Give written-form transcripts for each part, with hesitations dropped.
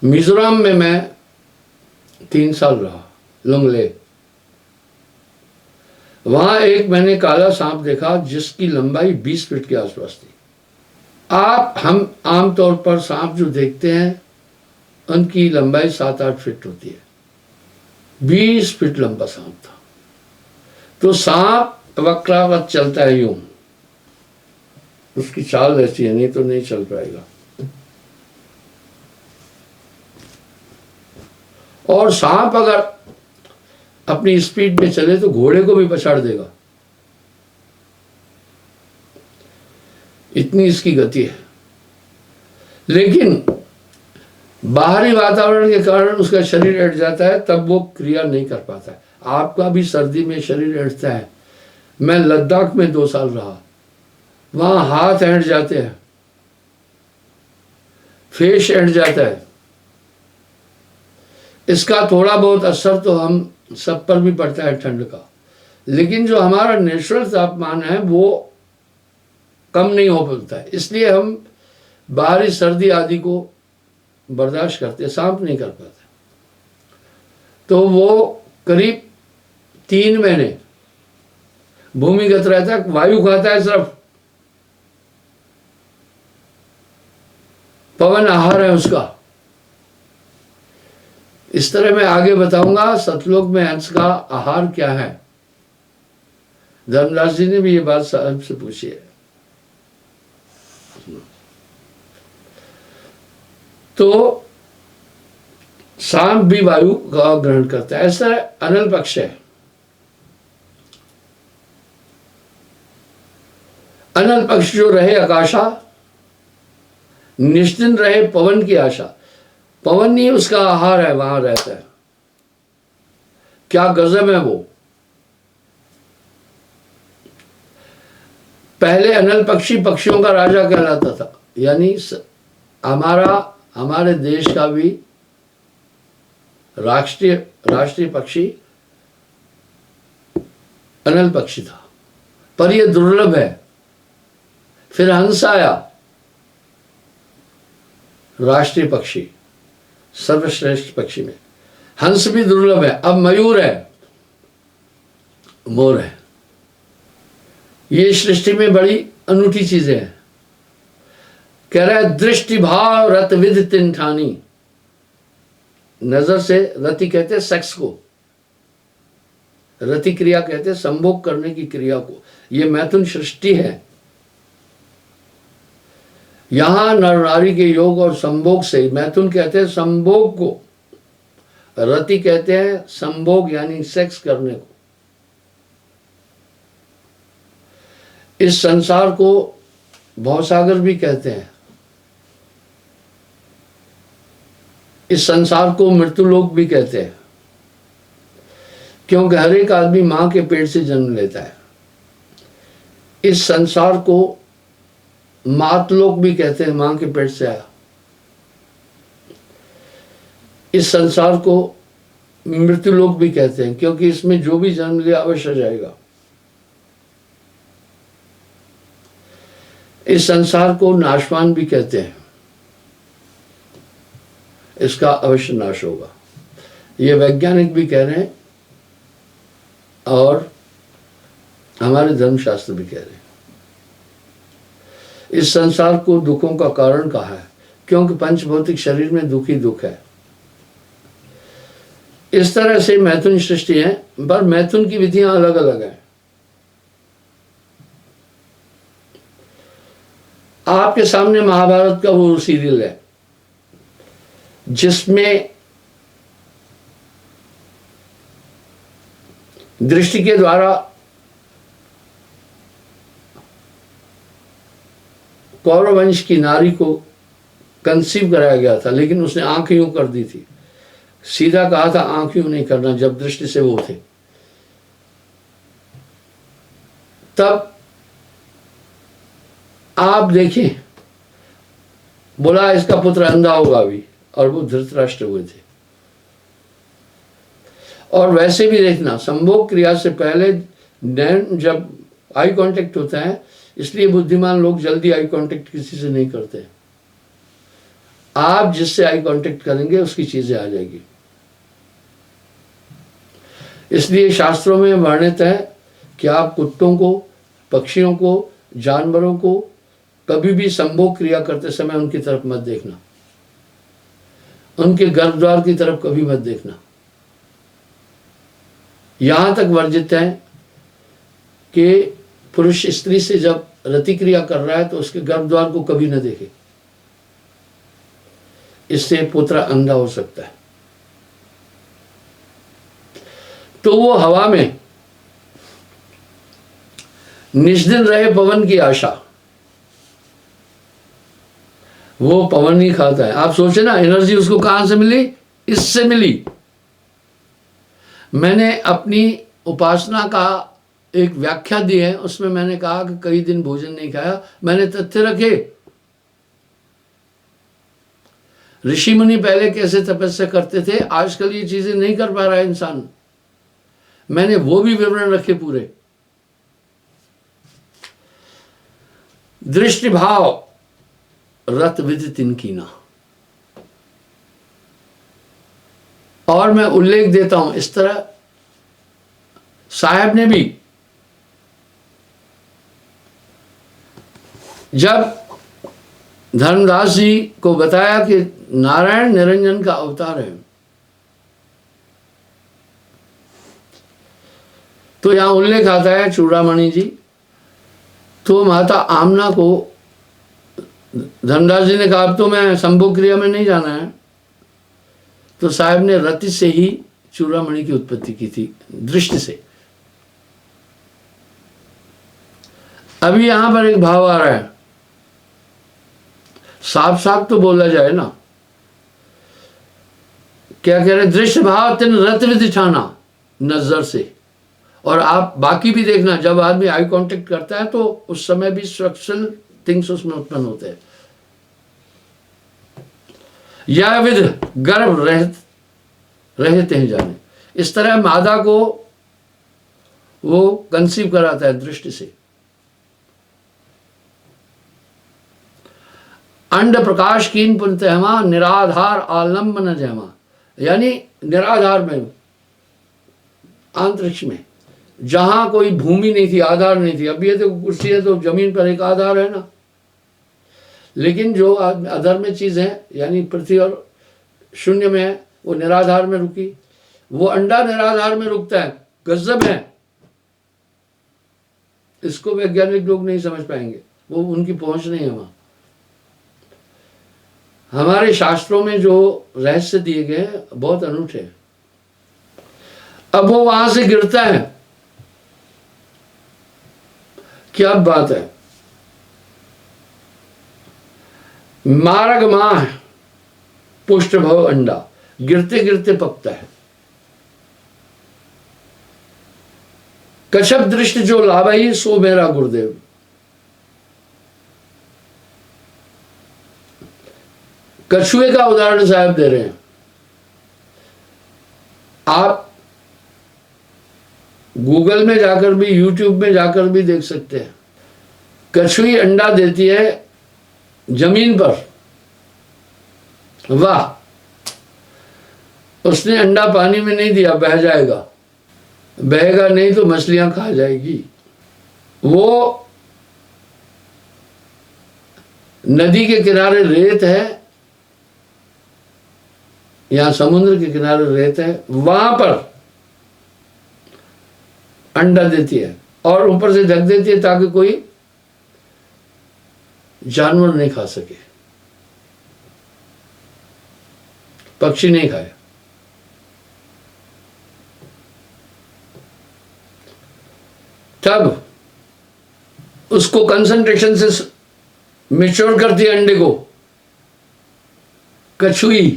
मिजोरम में मैं 3 साल रहा, लुंगले। वहां एक मैंने काला सांप देखा जिसकी लंबाई 20 फीट के आसपास थी। हम आमतौर पर सांप जो देखते हैं उनकी लंबाई 7-8 फीट होती है, 20 फीट लंबा सांप था। तो सांप वक्रावत चलता है यूं, उसकी चाल ऐसी है, नहीं तो नहीं चल पाएगा। और सांप अगर अपनी स्पीड में चले तो घोड़े को भी पछाड़ देगा, इतनी इसकी गति है। लेकिन बाहरी वातावरण के कारण उसका शरीर ऐंठ जाता है, तब वो क्रिया नहीं कर पाता है। आपका भी सर्दी में शरीर ऐंठता है। मैं लद्दाख में 2 साल रहा, वहां हाथ ऐंठ जाते हैं, फेस ऐंठ जाता है। इसका थोड़ा बहुत असर तो हम सब पर भी पड़ता है ठंड का, लेकिन जो हमारा नेचुरल तापमान है वो कम नहीं हो पाता है, इसलिए हम बाहरी सर्दी आदि को बर्दाश्त करते, सांप नहीं कर पाते। तो वो करीब 3 महीने भूमिगत रहता है, वायु खाता है, सिर्फ पवन आहार है उसका। इस तरह मैं आगे बताऊंगा सतलोक में हंस का आहार क्या है। धर्मदास जी ने भी ये बात साहब से पूछी है। तो सांप भी वायु का ग्रहण करता है। ऐसा अनल पक्ष है। अनल पक्ष जो रहे आकाशा, निश्चिंत रहे पवन की आशा। पवन ही उसका आहार है, वहां रहता है। क्या गजब है वो। पहले अनल पक्षी पक्षियों का राजा कहलाता था, यानी हमारे देश का भी राष्ट्रीय पक्षी अनल पक्षी था, पर यह दुर्लभ है। फिर हंस आया, राष्ट्रीय पक्षी, सर्वश्रेष्ठ पक्षी में। हंस भी दुर्लभ है। अब मयूर है, मोर है। ये सृष्टि में बड़ी अनूठी चीजें हैं। कह रहा है दृष्टि भाव रत विध तिन ठानी। नजर से, रति कहते हैं सेक्स को, रति क्रिया कहते हैं संभोग करने की क्रिया को। ये मैथुन सृष्टि है। यहां नर नारी के योग और संभोग से, मैथुन कहते हैं संभोग को, रति कहते हैं संभोग यानी सेक्स करने को। इस संसार को भवसागर भी कहते हैं। इस संसार को मृत्युलोक भी कहते हैं, क्योंकि हर एक आदमी मां के पेट से जन्म लेता है। इस संसार को मातलोक भी कहते हैं, मां के पेट से आया। इस संसार को मृत्युलोक भी कहते हैं, क्योंकि इसमें जो भी जन्म लिया अवश्य जाएगा। इस संसार को नाशवान भी कहते हैं, इसका अवश्य नाश होगा। ये वैज्ञानिक भी कह रहे हैं और हमारे धर्मशास्त्र भी कह रहे हैं। इस संसार को दुखों का कारण कहा है, क्योंकि पंचभौतिक शरीर में दुख ही दुख है। इस तरह से मैथुन सृष्टि है, पर मैथुन की विधियां अलग अलग हैं। आपके सामने महाभारत का वो सीरियल है जिसमें दृष्टि के द्वारा कौरव वंश की नारी को कंसीव कराया गया था, लेकिन उसने आंख यूं कर दी थी। सीधा कहा था आंख यूं नहीं करना, जब दृष्टि से वो थे। तब आप देखें, बोला इसका पुत्र अंधा होगा अभी, और वो धृतराष्ट्र हुए थे। और वैसे भी देखना, संभोग क्रिया से पहले नैन जब आई कांटेक्ट होता है, इसलिए बुद्धिमान लोग जल्दी आई कांटेक्ट किसी से नहीं करते। आप जिससे आई कांटेक्ट करेंगे उसकी चीजें आ जाएगी। इसलिए शास्त्रों में वर्णित है कि आप कुत्तों को, पक्षियों को, जानवरों को कभी भी संभोग क्रिया करते समय उनकी तरफ मत देखना, उनके गर्भद्वार की तरफ कभी मत देखना। यहां तक वर्जित है कि पुरुष स्त्री से जब रति क्रिया कर रहा है तो उसके गर्भद्वार को कभी न देखे, इससे पुत्र अंधा हो सकता है। तो वो हवा में निष्दिन रहे पवन की आशा, वो पवन ही खाता है। आप सोचे ना, एनर्जी उसको कहां से मिली? इससे मिली। मैंने अपनी उपासना का एक व्याख्या दी है, उसमें मैंने कहा कि कई दिन भोजन नहीं खाया। मैंने तथ्य रखे, ऋषि मुनि पहले कैसे तपस्या करते थे, आजकल ये चीजें नहीं कर पा रहा है इंसान। मैंने वो भी विवरण रखे पूरे। दृष्टि भाव रत विद तिनकीना। और मैं उल्लेख देता हूं, इस तरह साहब ने भी जब धर्मदास जी को बताया कि नारायण निरंजन का अवतार है, तो यहां उल्लेख आता है चूड़ामणि जी, तो माता आमना को धर्मदास जी ने कहा अब तो मैं संभोग क्रिया में नहीं जाना है, तो साहब ने रति से ही चूड़ामणि की उत्पत्ति की थी, दृष्टि से। अभी यहां पर एक भाव आ रहा है, साफ साफ तो बोला जाए ना, क्या कह रहे? दृश्य भाव तिन रत विधि ठाना, नजर से। और आप बाकी भी देखना, जब आदमी आई कांटेक्ट करता है तो उस समय भी स्ट्रक्चरल थिंग्स उसमें उत्पन्न होते हैं। यह विध गर्भ रहते हैं जाने, इस तरह मादा को वो कंसीव कराता है दृष्टि से। अंड प्रकाश कीन पुनतहमा, निराधार आलम्बन जयमा, यानी निराधार में, अंतरिक्ष में, जहां कोई भूमि नहीं थी, आधार नहीं थी। अब ये तो कुर्सी है तो जमीन पर एक आधार है ना, लेकिन जो अधर में चीज है, यानी पृथ्वी और शून्य में है, वो निराधार में रुकी। वो अंडा निराधार में रुकता है, गजब है। इसको वैज्ञानिक लोग नहीं समझ पाएंगे, वो उनकी पहुंच नहीं है वहां। हमारे शास्त्रों में जो रहस्य दिए गए हैं बहुत अनूठे हैं। अब वो वहां से गिरता है, क्या बात है। मार्ग माह पुष्ट भव अंडा, गिरते गिरते पकता है। कच्छप दृष्टि जो लाभई सो मेरा गुरुदेव। कछुए का उदाहरण साहब दे रहे हैं। आप गूगल में जाकर भी, यूट्यूब में जाकर भी देख सकते हैं। कछुई अंडा देती है जमीन पर, वाह, उसने अंडा पानी में नहीं दिया, बह जाएगा, बहेगा नहीं तो मछलियां खा जाएगी। वो नदी के किनारे रेत है या समुद्र के किनारे रेत है, वहां पर अंडा देती है और ऊपर से ढक देती है ताकि कोई जानवर नहीं खा सके, पक्षी नहीं खाए। तब उसको कंसंट्रेशन से मैच्योर करती है अंडे को कछुई।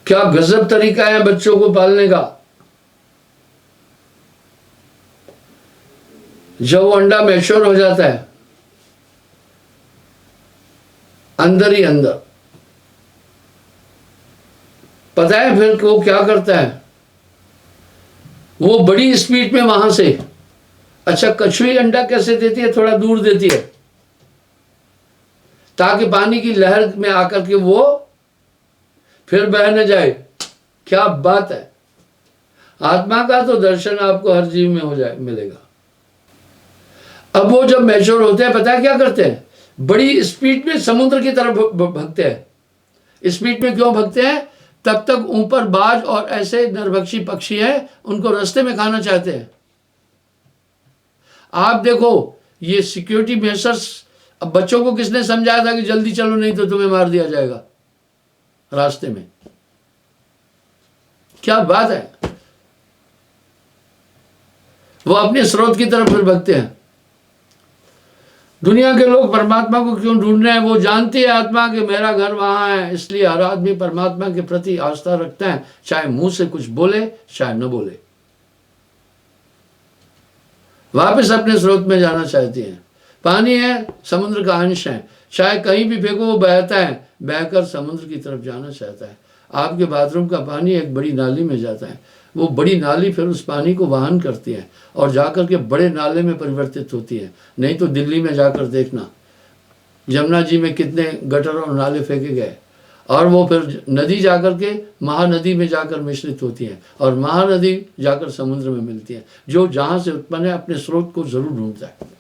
क्या गजब तरीका है बच्चों को पालने का। जब वो अंडा मैच्योर हो जाता है अंदर ही अंदर, पता है फिर वो क्या करता है? वो बड़ी स्पीड में वहां से, अच्छा कछुई अंडा कैसे देती है? थोड़ा दूर देती है ताकि पानी की लहर में आकर के वो फिर बह न जाए। क्या बात है। आत्मा का तो दर्शन आपको हर जीव में हो जाए मिलेगा। अब वो जब मैच्योर होते हैं, पता है क्या करते हैं, बड़ी स्पीड में समुद्र की तरफ भगते हैं। स्पीड में क्यों भगते हैं? तब तक ऊपर बाज और ऐसे नरभक्षी पक्षी हैं, उनको रास्ते में खाना चाहते हैं। आप देखो ये सिक्योरिटी मेजर्स, अब बच्चों को किसने समझाया था कि जल्दी चलो नहीं तो तुम्हें मार दिया जाएगा रास्ते में। क्या बात है। वो अपने स्रोत की तरफ फिर भगते हैं। दुनिया के लोग परमात्मा को क्यों ढूंढ रहे हैं? वो जानती है आत्मा कि मेरा घर वहां है, इसलिए हर आदमी परमात्मा के प्रति आस्था रखता है, चाहे मुंह से कुछ बोले चाहे न बोले। वापस अपने स्रोत में जाना चाहती है। पानी है, समुद्र का अंश है, चाहे कहीं भी फेंको वो बहता है, बहकर समुद्र की तरफ जाना चाहता है। आपके बाथरूम का पानी एक बड़ी नाली में जाता है, वो बड़ी नाली फिर उस पानी को वहन करती है और जाकर के बड़े नाले में परिवर्तित होती है। नहीं तो दिल्ली में जाकर देखना, यमुना जी में कितने गटर और नाले फेंके गए, और वो फिर नदी जाकर के महानदी में जाकर मिश्रित होती है, और महानदी जाकर समुद्र में मिलती है। जो जहाँ से उत्पन्न है अपने स्रोत को जरूर ढूंढता है।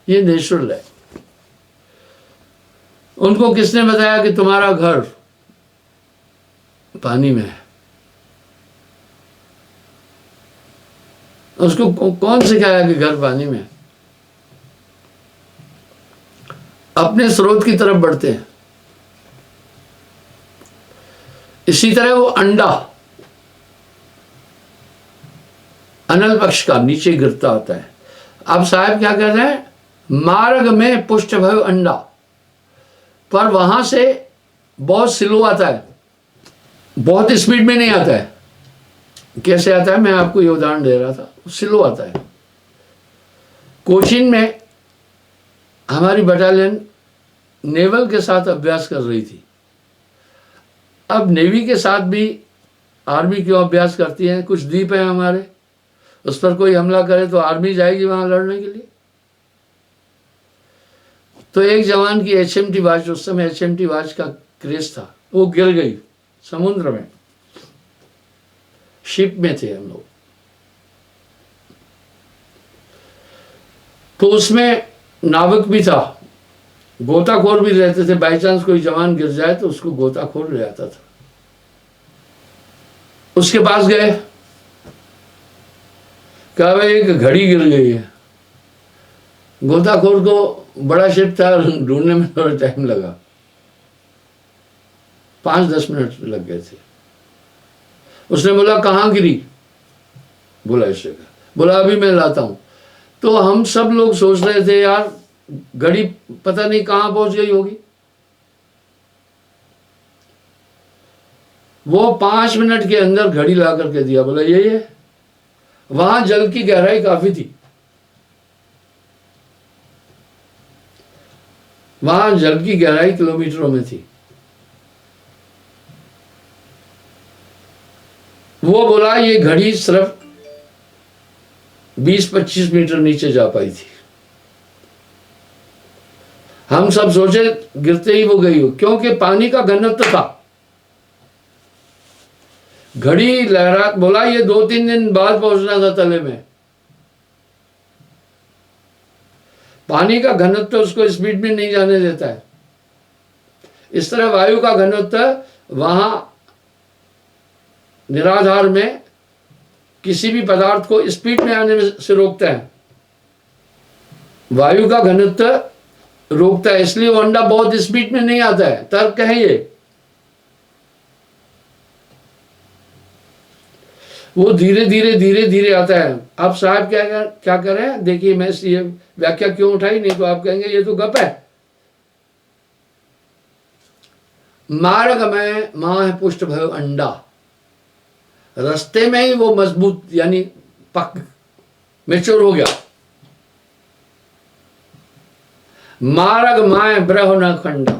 ये नेचुरल है। उनको किसने बताया कि तुम्हारा घर पानी में है? उसको कौन सिखाया कि घर पानी में है? अपने स्रोत की तरफ बढ़ते हैं। इसी तरह वो अंडा अनल पक्ष का नीचे गिरता होता है। अब साहब क्या कहते हैं, मार्ग में पुष्ट भय अंडा, पर वहां से बहुत स्लो आता है, बहुत स्पीड में नहीं आता है। कैसे आता है, मैं आपको ये उदाहरण दे रहा था, स्लो आता है। कोचीन में हमारी बटालियन नेवल के साथ अभ्यास कर रही थी। अब नेवी के साथ भी आर्मी क्यों अभ्यास करती है? कुछ द्वीप है हमारे, उस पर कोई हमला करे तो आर्मी जाएगी वहां लड़ने के लिए। तो एक जवान की HMT वॉच, उस समय HMT वॉच का क्रेज था, वो गिर गई समुद्र में। शिप में थे हम लोग, तो उसमें नाविक भी था, गोताखोर भी रहते थे। बाई चांस कोई जवान गिर जाए तो उसको गोताखोर ले आता था। उसके पास गए, कहा भाई एक घड़ी गिर गई है। गोताखोर को बड़ा शिप था, ढूंढने में थोड़ा टाइम लगा, 5-10 मिनट लग गए थे। उसने बोला कहाँ गिरी? बोला इस जगह। बोला अभी मैं लाता हूं। तो हम सब लोग सोच रहे थे यार घड़ी पता नहीं कहां पहुंच गई होगी। वो 5 मिनट के अंदर घड़ी ला करके दिया, बोला यही है। वहां जल की गहराई काफी थी, वहां जल की गहराई किलोमीटरों में थी। वो बोला ये घड़ी सिर्फ 20-25 मीटर नीचे जा पाई थी। हम सब सोचे गिरते ही वो गई हो, क्योंकि पानी का घनत्व था। घड़ी लहरा, बोला ये 2-3 दिन बाद पहुंचना था तले में। पानी का घनत्व उसको स्पीड में नहीं जाने देता है। इस तरह वायु का घनत्व वहां निराधार में किसी भी पदार्थ को स्पीड में आने से रोकता है। वायु का घनत्व रोकता है, इसलिए वो अंडा बहुत स्पीड में नहीं आता है। तर्क है ये। वो धीरे धीरे धीरे धीरे आता है। आप साहब क्या कर रहे हैं, देखिए मैं ये व्याख्या क्यों उठाई, नहीं तो आप कहेंगे ये तो गप है। मार्ग में मां है पुष्ट भयो अंडा, रास्ते में ही वो मजबूत यानी पक मेच्योर हो गया। मार्ग माए ब्रह नौखंडा,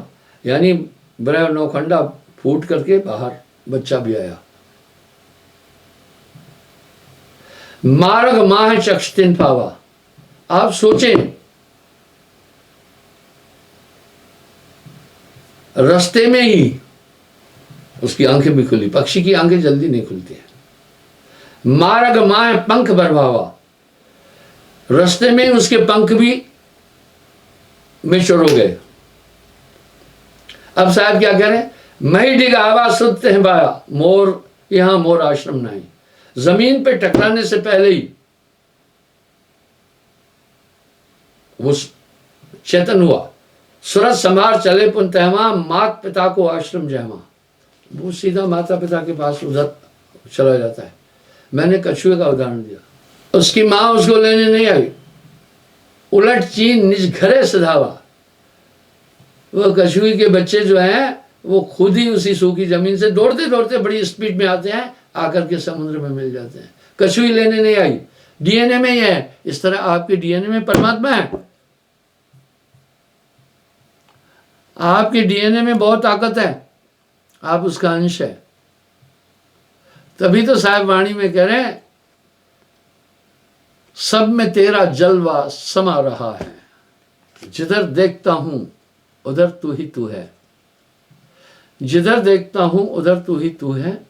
यानी ब्रह नौखंडा फूट करके बाहर बच्चा भी आया। मार्ग माह चक्षतिन पावा। आप सोचें रास्ते में ही उसकी आंखें भी खुली। पक्षी की आंखें जल्दी नहीं खुलती हैं। मार्ग माए पंख बरभावा, रास्ते में ही उसके पंख भी मिचुर हो गए। अब साहब क्या कह रहे हैं, मही डिग आवाज सुनते हैं बाया, मोर यहां मोर आश्रम नहीं। जमीन पे टकराने से पहले ही वो चेतन हुआ। सूरज समार चले पुन तहमा, मात पिता को आश्रम जहमा। वो सीधा माता पिता के पास उधर चला जाता है। मैंने कछुए का उदाहरण दिया। उसकी माँ उसको लेने नहीं आई, उलट चीन निज घरे सधावा। वो कछुए के बच्चे जो हैं वो खुद ही उसी सूखी जमीन से दौड़ते दौड़ते बड़ी स्पीड में आते हैं, आकर के समुद्र में मिल जाते हैं। कछुई लेने नहीं आई, डीएनए में ही है। इस तरह आपके डीएनए में परमात्मा है। आपके डीएनए में बहुत ताकत है, आप उसका अंश है। तभी तो साहिब वाणी में कह रहे हैं, सब में तेरा जलवा समा रहा है, जिधर देखता हूं उधर तू ही तू है। जिधर देखता हूं उधर तू ही तू है,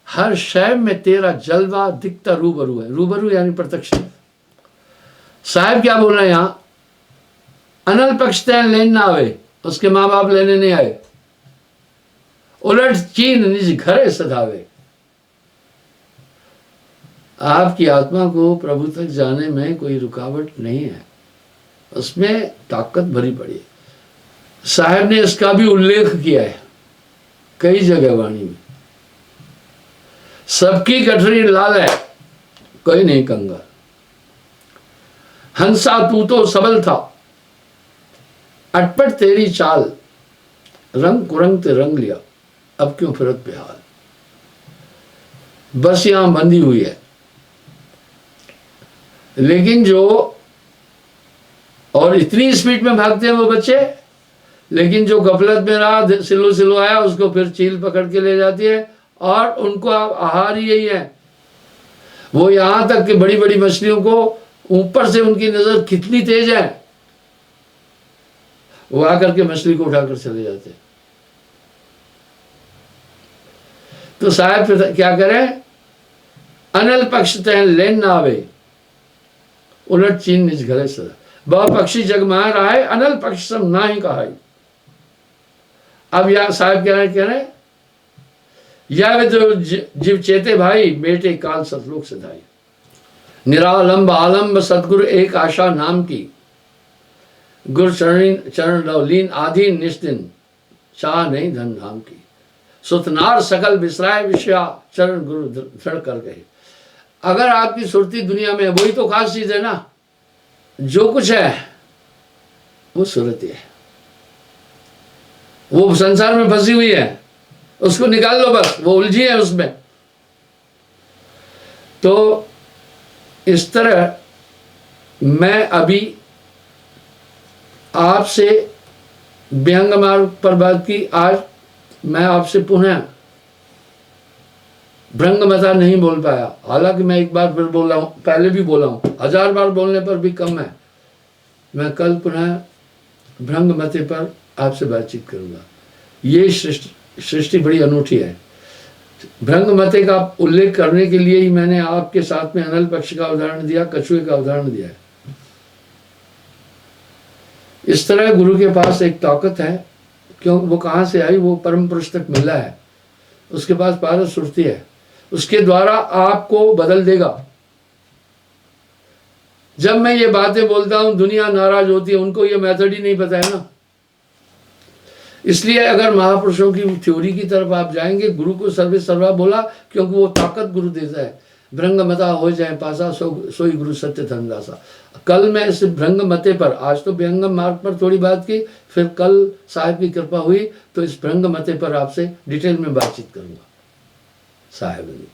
हर शय में तेरा जलवा दिखता रूबरू है। रूबरू यानी प्रत्यक्ष। साहब क्या बोल रहे हैं यहां, अनल पक्ष तैन लेन ना आवे, उसके माँ बाप लेने नहीं आए। उलट चीन निज घरे सधावे। आपकी आत्मा को प्रभु तक जाने में कोई रुकावट नहीं है, उसमें ताकत भरी पड़ी है। साहब ने इसका भी उल्लेख किया है कई जगह वाणी में। सबकी गठरी लाल है, कोई नहीं कंगाल। हंसा तू तो सबल था, अटपट तेरी चाल, रंग कुरंग ते रंग लिया, अब क्यों फिरत बेहाल। बस यहां बंधी हुई है। लेकिन जो और इतनी स्पीड में भागते हैं वो बच्चे, लेकिन जो गफलत में रहा, सिलो सिलो आया, उसको फिर चील पकड़ के ले जाती है और उनको आहार ही यही है। वो यहां तक कि बड़ी बड़ी मछलियों को ऊपर से उनकी नजर कितनी तेज है, वो आकर के मछली को उठाकर चले जाते। तो साहब फिर क्या करें, अनल पक्ष तैन लेन ना आवे, उलट चीन निज घरे सदा। वह पक्षी जगमा रहा है, अनल पक्ष सब ना ही कहा। अब यह साहब कह रहे या वे जो जीव चेते भाई, बेटे काल सतलोक सधाई। निरालंब आलंब सतगुरु एक आशा नाम की, गुरु चरण लवलीन आधीन निष्दिन, चाह नहीं धन धाम की। सुतनार सकल विसराय विषया, चरण गुरु दृढ़ कर गए। अगर आपकी सुरती दुनिया में, वही तो खास चीज है ना, जो कुछ है वो सुरती है। वो संसार में फंसी हुई है, उसको निकाल लो बस, वो उलझी है उसमें। तो इस तरह मैं अभी आपसे व्यंग मार्ग पर बात की। आज मैं आपसे पुनः भ्रंगमता नहीं बोल पाया, हालांकि मैं एक बार फिर बोला हूं, पहले भी बोला हूं, 1000 बार बोलने पर भी कम है। मैं कल पुनः भ्रंगमते पर आपसे बातचीत करूंगा। ये सृष्टि बड़ी अनूठी है। भ्रंगमते का उल्लेख करने के लिए ही मैंने आपके साथ में अनल पक्ष का उदाहरण दिया, कछुए का उदाहरण दिया है। इस तरह गुरु के पास एक ताकत है, क्यों वो कहां से आई, वो परम पुरुष तक मिला है, उसके पास पारस सुरती है, उसके द्वारा आपको बदल देगा। जब मैं ये बातें बोलता हूं दुनिया नाराज होती है, उनको ये मेथड ही नहीं पता है ना। इसलिए अगर महापुरुषों की थ्योरी की तरफ आप जाएंगे, गुरु को सर्वे सर्वा बोला क्योंकि वो ताकत गुरु देता है। भ्रंगमता हो जाए पासा, सोई गुरु सत्य धनदासा। कल मैं इस भ्रंगमते पर, आज तो व्यंगम मार्ग पर थोड़ी बात की, फिर कल साहिब की कृपा हुई तो इस भ्रंगमते पर आपसे डिटेल में बातचीत करूंगा साहिब।